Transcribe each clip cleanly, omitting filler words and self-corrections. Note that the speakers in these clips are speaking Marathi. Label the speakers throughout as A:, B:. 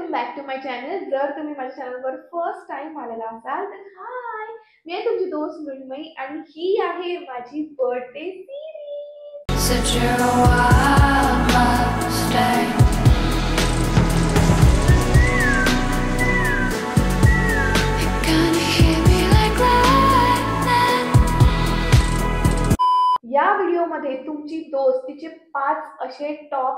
A: Welcome back to my channel. जर तुम्ही माझ्या चॅनलवर फर्स्ट टाइम आलेला असाल तर हाय, मी आहे तुमची दोस्त मृण्मयी आणि ही आहे माझी birthday series. Such a wild mistake. या व्हिडिओमध्ये तुमची दोस्त तिचे 5 असे टॉप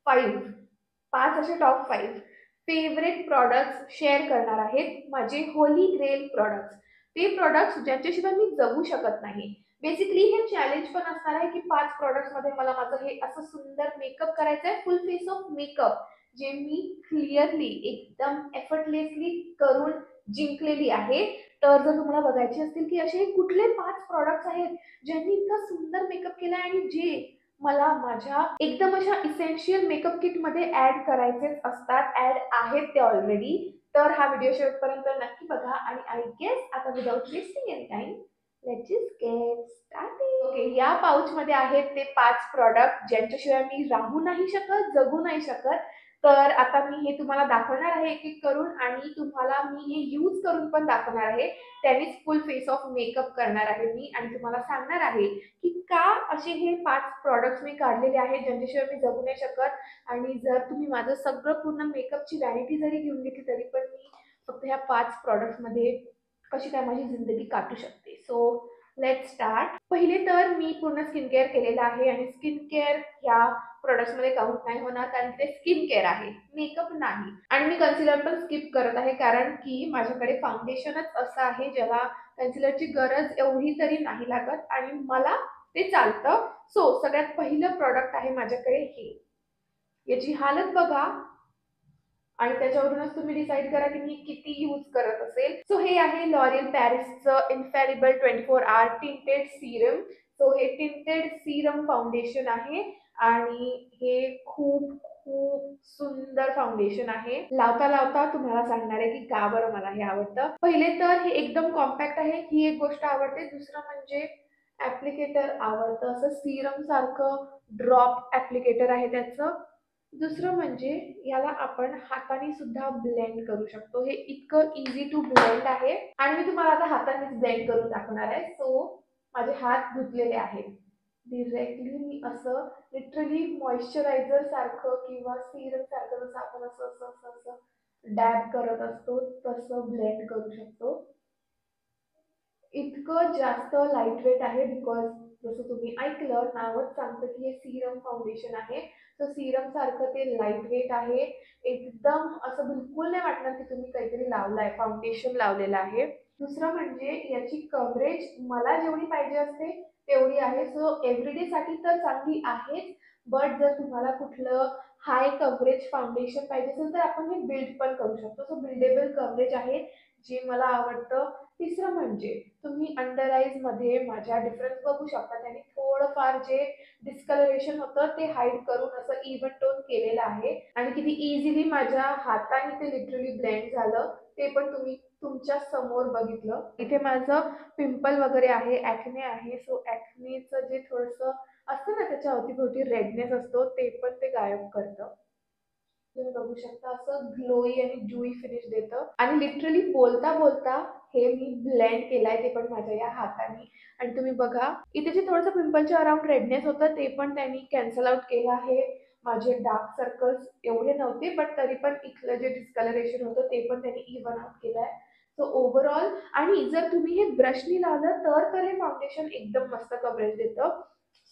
A: 5 फेवरेट प्रॉडक्ट्स शेअर करणार आहेत. माझे होली ग्रेल प्रॉडक्ट्स, ते प्रॉडक्ट्स ज्यांच्याशिवाय मी जगू शकत नाही. बेसिकली हे चॅलेंज पण असणार आहे की 5 प्रॉडक्ट्स मध्ये मला माझं हे असं सुंदर मेकअप करायचं आहे, फुल फेस ऑफ मेकअप, जे मी क्लिअरली एकदम एफर्टलेसली करून जिंकलेली आहे. तर जर तुम्हाला बघायचे असतील की असे कुठले 5 प्रॉडक्ट्स आहेत ज्यांनी इतका सुंदर मेकअप केला आणि जे मला माझ्या एकदम अशा इसेन्शियल मेकअप किट मध्ये ऍड करायचे असतात, ऍड आहेत ते ऑलरेडी, तर हा व्हिडिओ शेवटपर्यंत नक्की बघा. आणि आय गेस आता without wasting any time let's just get started. Okay, या पाउच मध्ये आहेत ते 5 प्रॉडक्ट ज्यांच्याशिवाय मी राहू नाही शकत, जगू नाही शकत. तर आता मी हे तुम्हाला दाखवणार आहे एक एक करून, आणि तुम्हाला मी हे यूज करून पण दाखवणार आहे. त्यानेच फुल फेस ऑफ मेकअप करणार आहे मी आणि तुम्हाला सांगणार आहे की का असे हे 5 प्रॉडक्ट्स मी काढलेले आहेत ज्यांच्याशिवाय मी जगू नाही शकत. आणि जर तुम्ही माझं सगळं पूर्ण मेकअपची व्हॅनिटी जरी घेऊन घेतली तरी पण मी फक्त ह्या 5 प्रॉडक्ट्स मध्ये कशी काय माझी जिंदगी काटू शकते. So let's start. पहिले तर मी पूर्ण स्किन केअर केलेलं आहे आणि स्किन केअर ह्या प्रोडक्ट्स मध्ये काउंट नाही होणार कारण ते स्किन केअर आहे, मेकअप नाही. आणि मी कन्सिलर पण स्किप करत आहे कारण की माझ्याकडे फाउंडेशनच असं आहे ज्याला कन्सिलरची गरज एवढी तरी नाही लागत आणि मला ते चालतं. सो सगळ्यात पहिलं प्रोडक्ट आहे माझ्याकडे हे. याची हालत बघा आणि त्याच्यावरूनच तुम्ही डिसाईड करा की मी किती यूज करत असेल. सो हे आहे लॉरियल पॅरिसचं इन्फॅलिबल 24 आवर टिंटेड सीरम. सो हे टिंटेड सीरम फाउंडेशन आहे आणि हे खूप खूप सुंदर फाउंडेशन आहे. लावता लावता तुम्हाला सांगणार आहे की का बरं मला हे आवडतं. पहिले तर हे एकदम कॉम्पॅक्ट आहे, ही एक गोष्ट आवडते. दुसरं म्हणजे ऍप्लिकेटर आवडतं, असं सीरम सारखं ड्रॉप ऍप्लिकेटर आहे त्याचं. दुसरं म्हणजे याला आपण हाताने सुद्धा ब्लेंड करू शकतो. हे इतकं इझी टू ब्लेंड आहे आणि मी तुम्हाला आता हातानेच ब्लेंड करून दाखवणार आहे. सो माझे हात धुतलेले आहेत. डिरेक्टली मी असं लिटरली मॉइश्चरायझर सारखं किंवा सिरम सारखं जसं आपण असं असं असं असं डॅब करत असतो तसं ब्लेंड करू शकतो. इतकं जास्त लाईट वेट आहे बिकॉज जसं तुम्ही ऐकलं नावच सांगतं की हे सीरम फाउंडेशन आहे. तर सीरम सारखं ते लाईट वेट आहे. एकदम असं बिलकुल नाही वाटणार की तुम्ही काहीतरी लावलंय, फाउंडेशन लावलेलं आहे. दुसरं म्हणजे याची कव्हरेज मला जेवढी पाहिजे असते तेवढी आहे. सो एव्हरीडे साठी तर चांगली आहेच, बट जर तुम्हाला कुठलं हाय कव्हरेज फाउंडेशन पाहिजे असेल तर आपण हे बिल्ड पण करू शकतो. सो बिल्डेबल कव्हरेज आहे जे मला आवडतं. तिसरं म्हणजे तुम्ही अंडर आईज मध्ये माझ्या डिफरन्स बघू शकता. त्याने थोडंफार जे डिस्कलरेशन होतं ते हाईड करून असं इव्हन टोन केलेलं आहे आणि किती इझिली माझ्या हाताने ते लिटरली ब्लेंड झालं ते पण तुम्ही तुमच्या समोर बघितलं. इथे माझं पिंपल वगैरे आहे, ऍक्ने आहे. सो ऍक्नेचं जे थोडंसं असतं ना त्याच्या अवतीभोवती रेडनेस असतो ते पण ते गायब करतं. तुम्ही बघू शकता असं ग्लोई आणि जुई फिनिश देतं. आणि लिटरली बोलता बोलता हे मी ब्लेंड केलाय ते पण माझ्या या हाताने. आणि तुम्ही बघा इथे जे थोडंसं पिंपलच्या अराउंड रेडनेस होतं ते पण त्यांनी कॅन्सल आउट केलं आहे. माझे डार्क सर्कल्स एवढे नव्हते बट तरी पण इथलं जे डिस्कलरेशन होतं ते पण त्यांनी इव्हन आउट केलंय. सो ओव्हरऑल, आणि जर तुम्ही हे ब्रशनी लावलं तर हे फाउंडेशन एकदम मस्त कव्हरेज देतं.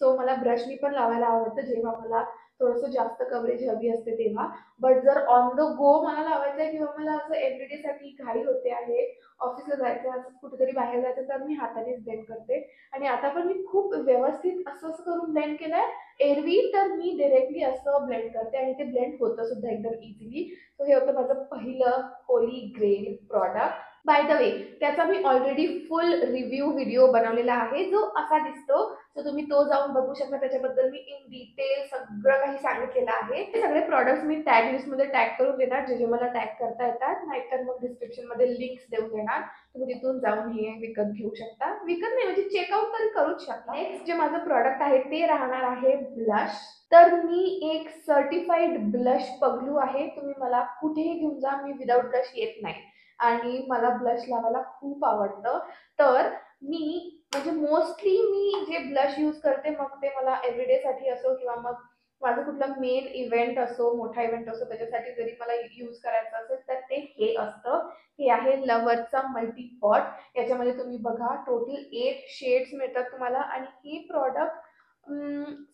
A: सो मला ब्रशनी पण लावायला आवडतं जेव्हा मला थोडंसं जास्त कव्हरेज हवी असते तेव्हा. बट जर ऑन द गो मला लावायचं आहे किंवा मला असं एव्हरीडे साठी घाई होते आहे, ऑफिसला जायचं आहे, असं कुठेतरी बाहेर जायचं, तर मी हातानेच ब्लेंड करते. आणि आता पण मी खूप व्यवस्थित असं असं करून ब्लेंड केलंय. एरवी तर मी डायरेक्टली असं ब्लेंड करते आणि ते ब्लेंड होतं सुद्धा एकदम इझिली. सो हे होतं माझं पहिलं holy grail product. By the way, त्याचा मी ऑलरेडी फुल रिव्ह्यू व्हिडिओ बनवलेला आहे जो असा दिसतो, तर तुम्ही तो जाऊन बघू शकता. त्याच्याबद्दल मी इन डिटेल सगळं काही सांगितलेलं आहे. हे सगळे प्रॉडक्ट्स मी टॅग लिस्टमध्ये टॅग करून देणार, जे जे मला टॅग करता येतात. नाहीतर मग डिस्क्रिप्शनमध्ये लिंक्स देऊन देणार, तुम्ही तिथून जाऊन हे विकत घेऊ शकता. विकत नाही म्हणजे चेकआउट तरी करूच शकता. नेक्स्ट जे माझं प्रॉडक्ट आहे ते राहणार आहे ब्लश. तर मी एक सर्टिफाईड ब्लश पगलू आहे. तुम्ही मला कुठेही घेऊन जा, मी विदाउट ब्लश येत नाही आणि मला ब्लश लावायला खूप आवडतं. तर मी म्हणजे मोस्टली मी जे ब्लश यूज करते, मग ते मला एव्हरीडे साठी असो किंवा मग माझं कुठला मेन इव्हेंट असो, मोठा इव्हेंट असो, त्याच्यासाठी जरी मला यूज करायचं असेल तर ते हे असतं. हे आहे लव्हरचा मल्टी पॉट. याच्यामध्ये तुम्ही बघा टोटल 8 शेड्स मिळतात तुम्हाला आणि हे प्रॉडक्ट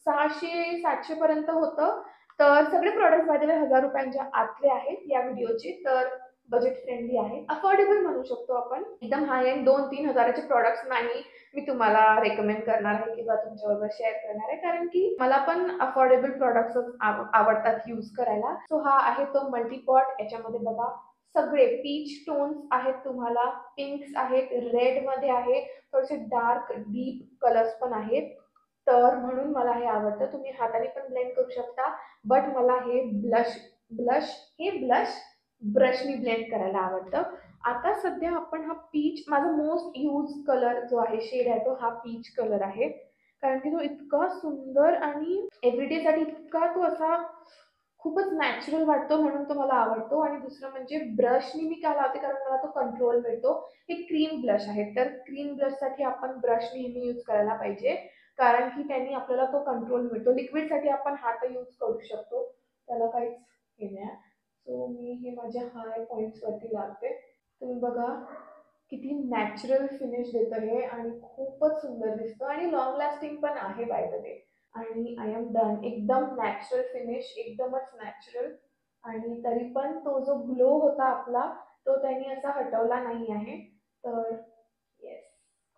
A: 600-700 पर्यंत होतं. तर सगळे प्रॉडक्ट बाय द वे 1000 रुपयांच्या आतले आहेत या व्हिडिओचे. तर बजेट फ्रेंडली आहे, अफोर्डेबल म्हणू शकतो आपण. एकदम हाय एंड 2-3 हजाराचे प्रॉडक्ट्स नाही मी तुम्हाला रेकमेंड करणार आहे किंवा तुमच्याबरोबर शेअर करणार आहे, कारण की मला पण अफोर्डेबल प्रॉडक्ट्स आवडतात यूज करायला. सो हा आहे तो मल्टीपॉट. याच्यामध्ये बघा सगळे पीच टोन्स आहेत, तुम्हाला पिंक्स आहेत, रेड मध्ये आहे, थोडेसे डार्क डीप कलर्स पण आहेत. तर म्हणून मला हे आवडतं. तुम्ही हाताने पण ब्लेंड करू शकता, बट मला हे ब्लश ब्लश हे ब्लश ब्रशनी ब्लेंड करायला आवडतं. आता सध्या आपण हा पीच, माझा मोस्ट यूज कलर जो आहे शेड आहे तो हा पीच कलर आहे, कारण की तो इतका सुंदर आणि एव्हरीडे साठी इतका तो असा खूपच नॅचरल वाटतो, म्हणून तो मला आवडतो. आणि दुसरं म्हणजे ब्रशनी मी का लावते, कारण मला तो कंट्रोल मिळतो. हे क्रीम ब्लश आहे, तर क्रीम ब्लशसाठी आपण ब्रश नेहमी यूज करायला पाहिजे, कारण की त्यांनी आपल्याला तो कंट्रोल मिळतो. लिक्विडसाठी आपण हात यूज करू शकतो, त्याला काहीच हे नाही. सो मी हे माझ्या हाय पॉईंट्सवरती लावते. तुम्ही बघा किती नॅचरल फिनिश देतं हे आणि खूपच सुंदर दिसतं आणि लॉंग लास्टिंग पण आहे बाय द वे. आणि आय एम डन. एकदम नॅचरल फिनिश, एकदमच नॅचरल. आणि तरी पण तो जो ग्लो होता आपला तो त्यांनी असा हटवला नाही आहे. तर येस,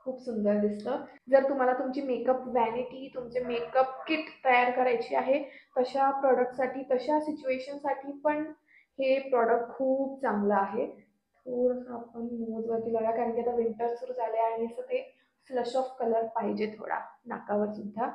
A: खूप सुंदर दिसतं. जर तुम्हाला तुमची मेकअप व्हॅनिटी, तुमचे मेकअप किट तयार करायची आहे, तशा प्रॉडक्टसाठी, तशा सिच्युएशनसाठी पण हे प्रॉडक्ट खूप चांगलं आहे. थोडंसं आपण नोजवरती लावूया, कारण की आता विंटर सुरू झाले आणि असं ते फ्लश ऑफ कलर पाहिजे थोडा नाकावर सुद्धा.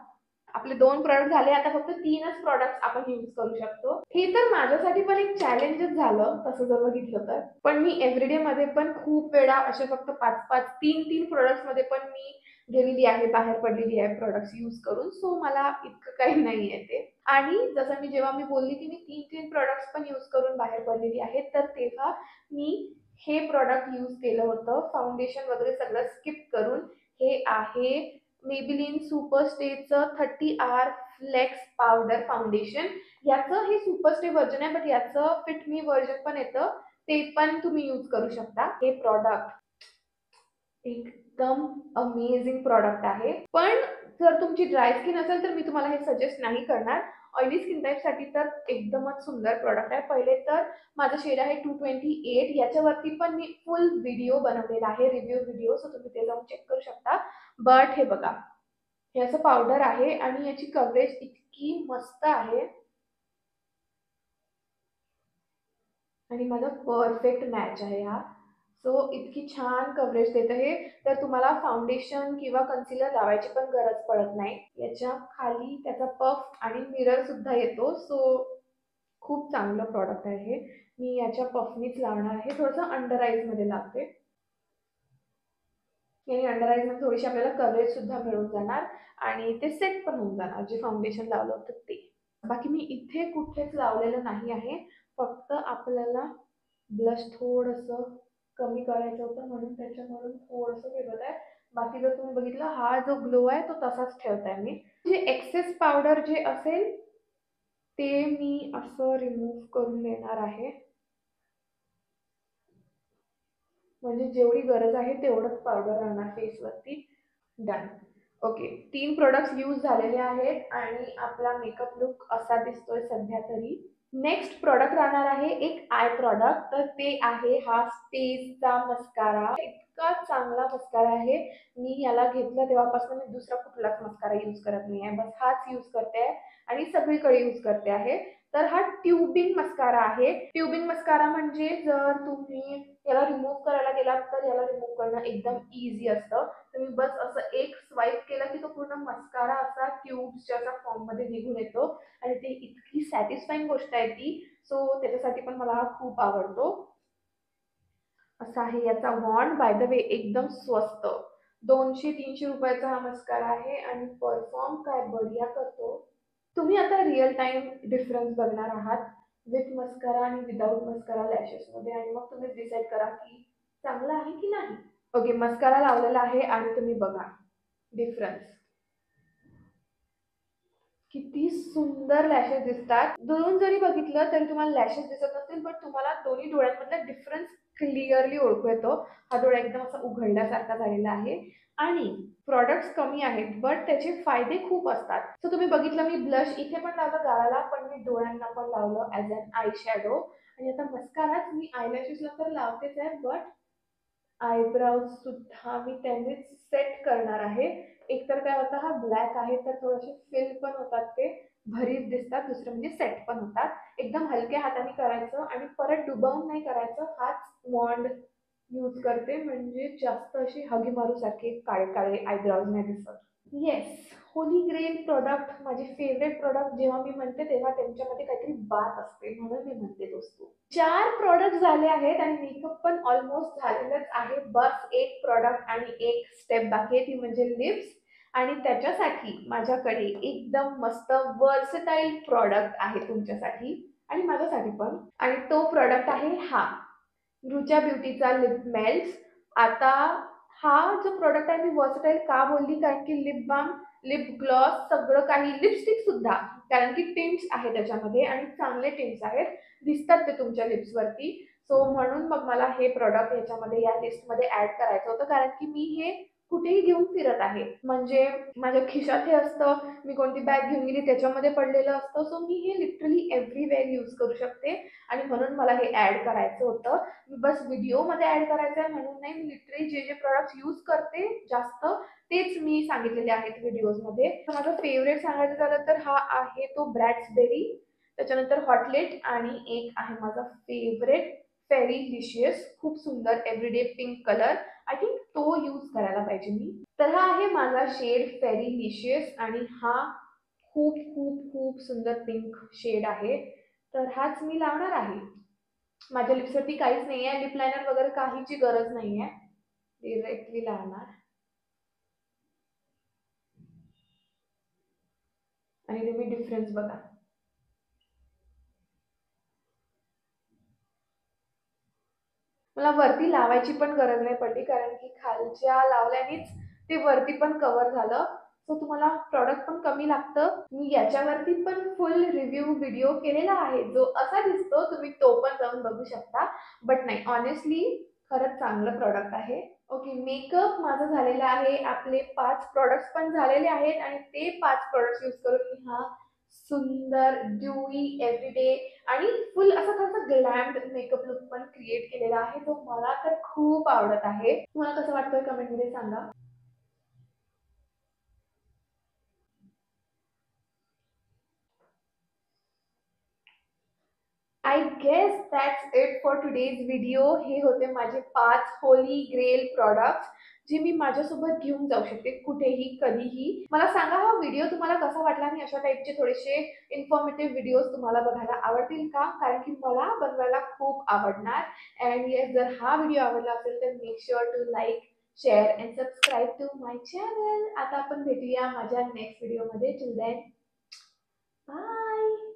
A: आपले 2 प्रॉडक्ट झाले, आता फक्त 3च प्रॉडक्ट्स आपण यूज करू शकतो. हे तर माझ्यासाठी पण एक चॅलेंजच झालं तसं जर बघितलं तर. पण मी एव्हरीडे मध्ये पण खूप वेळा असे फक्त 5-5, 3-3 प्रॉडक्ट्स मध्ये पण मी गेलेली आहे, बाहेर पडलेली आहे प्रॉडक्ट्स यूज करून. सो मला इतकं काही नाही आहे ते. आणि जसं मी जेव्हा मी बोलली की मी 3-3 प्रॉडक्ट्स पण यूज करून बाहेर पडलेली आहे, तर तेव्हा मी हे प्रॉडक्ट यूज केलं होतं फाउंडेशन वगैरे सगळं स्किप करून. हे आहे मेबेलिन सुपर स्टेचं 30R फ्लेक्स पावडर फाउंडेशन. याचं हे सुपर स्टे व्हर्जन आहे, बट याचं फिट मी व्हर्जन पण येतं, ते पण तुम्ही यूज करू शकता. हे प्रॉडक्ट एकदम अमेझिंग प्रॉडक्ट आहे. पण जर तुमची ड्राय स्किन असेल तर मी तुम्हाला हे सजेस्ट नाही करणार. ऑइली स्किन टाईपसाठी तर एकदमच सुंदर प्रॉडक्ट आहे. पहिले तर माझं शेड आहे 228. याच्यावरती पण मी फुल व्हिडिओ बनवलेला आहे, रिव्ह्यू व्हिडिओ, सो तुम्ही ते जाऊन चेक करू शकता. बट हे बघा, हे असं पावडर आहे आणि याची कव्हरेज इतकी मस्त आहे आणि माझा परफेक्ट मॅच आहे हा. सो इतकी छान कव्हरेज देतं हे. तर तुम्हाला फाउंडेशन किंवा कन्सिलर लावायची पण गरज पडत नाही. याच्या खाली त्याचा पफ आणि मिरर सुद्धा येतो. सो खूप चांगलं प्रॉडक्ट आहे हे. मी याच्या पफनीच लावणार आहे, थोडंसं अंडर आईज मध्ये लावते. याने अंडर आईज मध्ये थोडीशी आपल्याला कव्हरेज सुद्धा मिळून जाणार आणि ते सेट पण होऊन जाणार जे फाउंडेशन लावलं होतं ते. बाकी मी इथे कुठेच लावलेलं नाही आहे, फक्त आपल्याला ब्लश थोडंसं कमी करायचं होतं म्हणून त्याच्याकडून थोडंसं फिरवत आहे. बाकी जर तुम्ही बघितलं हा जो ग्लो आहे तो तसाच ठेवताय मी. जे एक्सेस पावडर जे असेल ते मी असं रिमूव्ह करून देणार आहे, म्हणजे जेवढी गरज आहे तेवढंच पावडर राहणार फेसवरती. डन. ओके, 3 प्रोडक्ट्स यूज झालेले आहेत आणि आपला मेकअप लुक असा दिसतोय सध्या तरी. नेक्स्ट प्रॉडक्ट राहणार आहे एक आय प्रॉडक्ट. तर ते आहे हा स्टेजचा मस्कारा. इतका चांगला मस्कारा आहे. मी याला घेतलं तेव्हापासून मी दुसरा कुठलाच मस्कारा यूज करत नाही आहे, बस हाच यूज करते आहे आणि सगळीकडे यूज करते आहे. तर हा ट्युबिंग मस्कारा आहे. ट्युबिंग मस्कारा म्हणजे जर तुम्ही याला रिमूव्ह करायला गेलात तर याला रिमूव्ह करणं एकदम इझी असतं. तुम्ही बस असं एक स्वाईप केलं की तो पूर्ण मस्कारा असा ट्यूब्सच्या फॉर्म मध्ये निघून येतो आणि ते इतकी सॅटिस्फाईंग गोष्ट आहे ती. सो त्याच्यासाठी पण मला हा खूप आवडतो. असा आहे याचा वॉन्ड. बाय द वे एकदम स्वस्त, 200-300 रुपयाचा हा मस्कारा आहे आणि परफॉर्म काय बढिया करतो. तुम्ही आता रिअल टाइम डिफरन्स बघणार आहात विथ मस्कारा आणि विदाउट मस्कारा लॅशेस मध्ये, आणि मग तुम्ही डिसाईड करा की चांगला आहे की नाही. ओके, मस्कारा लावलेला आहे आणि तुम्ही बघा डिफरन्स. किती सुंदर लॅशेस दिसतात. दुरून जरी बघितलं तरी तुम्हाला लॅशेस दिसत नसतील, पण तुम्हाला दोन्ही डोळ्यांमधला डिफरन्स क्लिअरली ओळखू येतो. हा डोळा एकदम असा उघडल्यासारखा झालेला आहे आणि प्रॉडक्ट्स कमी आहेत बट त्याचे फायदे खूप असतात. सो तुम्ही बघितलं मी ब्लश इथे पण लावलं गालाला, पण मी डोळ्यांना पण लावलं ॲज अन आय शॅडो. आणि आता मस्काराच मी आयलॅशेसला तर लावतेच आहे, बट आयब्राउज सुद्धा मी त्यांनीच सेट करणार आहे. एकतर काय होतं, हा ब्लॅक आहे तर थोडेसे फिल पण होतात, ते भरीव दिसतात. दुसरं म्हणजे सेट पण होतात. एकदम हलक्या हाताने करायचं आणि परत डुबावून नाही करायचं. हाच वॉन्ड यूज करते म्हणजे जास्त अशी हगी मारू सारखे काळे काळे आयब्राउज नाही दिसत. येस, होली ग्रेल प्रॉडक्ट माझे फेवरेट प्रॉडक्ट. जेव्हा मी म्हणते तेव्हा त्यांच्यामध्ये काहीतरी बात असते म्हणून मी म्हणते दोस्तो. 4 प्रॉडक्ट झाले आहेत आणि मेकअप पण ऑलमोस्ट झालेलंच आहे. बस एक प्रॉडक्ट आणि एक स्टेप बाकी आहे, ती म्हणजे लिप्स. आणि त्याच्यासाठी माझ्याकडे एकदम मस्त वर्सेटाईल प्रॉडक्ट आहे तुमच्यासाठी आणि माझ्यासाठी पण. आणि तो प्रॉडक्ट आहे हा रुचा ब्युटीचा लिप मेल्ट. आता हा जो प्रोडक्ट आहे मी वर्सटाईल का बोलली, कारण की लिप बाम, लिप ग्लॉस, सगळं काही, लिपस्टिक सुद्धा, कारण की टिंट्स आहे त्याच्यामध्ये आणि चांगले टिंट्स आहेत, दिसतात ते तुमच्या लिप्सवरती. सो म्हणून मग मला हे प्रोडक्ट याच्यामध्ये या लिस्टमध्ये ऍड करायचं होतं, कारण की मी हे कुठेही घेऊन फिरत आहे. म्हणजे माझ्या खिशात हे असतं, मी कोणती बॅग घेऊन गेली त्याच्यामध्ये पडलेलं असतं. सो मी हे लिटरली एव्हरीवेअर यूज करू शकते आणि म्हणून मला हे ऍड करायचं होतं. बस व्हिडिओमध्ये ऍड करायचं आहे म्हणून नाही, मी लिटरली जे जे प्रॉडक्ट्स यूज करते जास्त तेच मी सांगितलेले आहेत व्हिडिओजमध्ये. माझं फेवरेट सांगायचं झालं तर हा आहे तो ब्रॅड्सबेरी, त्याच्यानंतर हॉटलेट आणि एक आहे माझा फेवरेट फेरी लिशियस, खूप सुंदर everyday pink colour. I think तो यूज करायला पाहिजे मी. तर हा आहे माझा शेड फेरी लिशियस आणि हा खूप खूप खूप सुंदर पिंक शेड आहे. तर हाच मी लावणार आहे. माझ्या लिप्सवरती काहीच नाही आहे, लिप लायनर वगैरे काहीची गरज नाही आहे, डिरेक्टली लावणार. आणि तुम्ही डिफरन्स बघा. मला वरती लावायची पण गरज नाही पडली, कारण की खालच्या लावल्यानेच ते वरती पण कव्हर झालं. सो तुम्हाला प्रॉडक्ट पण कमी लागतं. मी याच्यावरती पण फुल रिव्ह्यू व्हिडिओ केलेला आहे, जो असा दिसतो, तुम्ही तो पण जाऊन बघू शकता. बट नाही, ऑनेस्टली खरंच चांगलं प्रॉडक्ट आहे. ओके, मेकअप माझं झालेलं आहे. आपले 5 प्रॉडक्ट्स पण झालेले आहेत आणि ते 5 प्रॉडक्ट्स यूज करून मी हा सुंदर ड्यूई एव्हरीडे आणि फुल असा थोडासा ग्लॅम्ड मेकअप लुक पण क्रिएट केलेला आहे, तो मला तर खूप आवडत आहे. तुम्हाला कसं वाटतंय कमेंटमध्ये सांगा. I guess that's it for today's video. हे होते माझे 5 होली ग्रेल प्रॉडक्ट्स जे मी माझ्यासोबत घेऊन जाऊ शकते कुठेही कधीही. मला सांगा हा व्हिडिओ तुम्हाला कसा वाटला आणि अशा टाईपचे थोडेसे इन्फॉर्मेटिव्ह व्हिडिओज तुम्हाला बघायला आवडतील का, कारण की मला बनवायला खूप आवडणार. अँड येस, जर हा व्हिडिओ आवडला असेल तर make sure to like, share and subscribe to my channel. आता आपण भेटूया माझ्या नेक्स्ट व्हिडिओमध्ये. Till then, bye.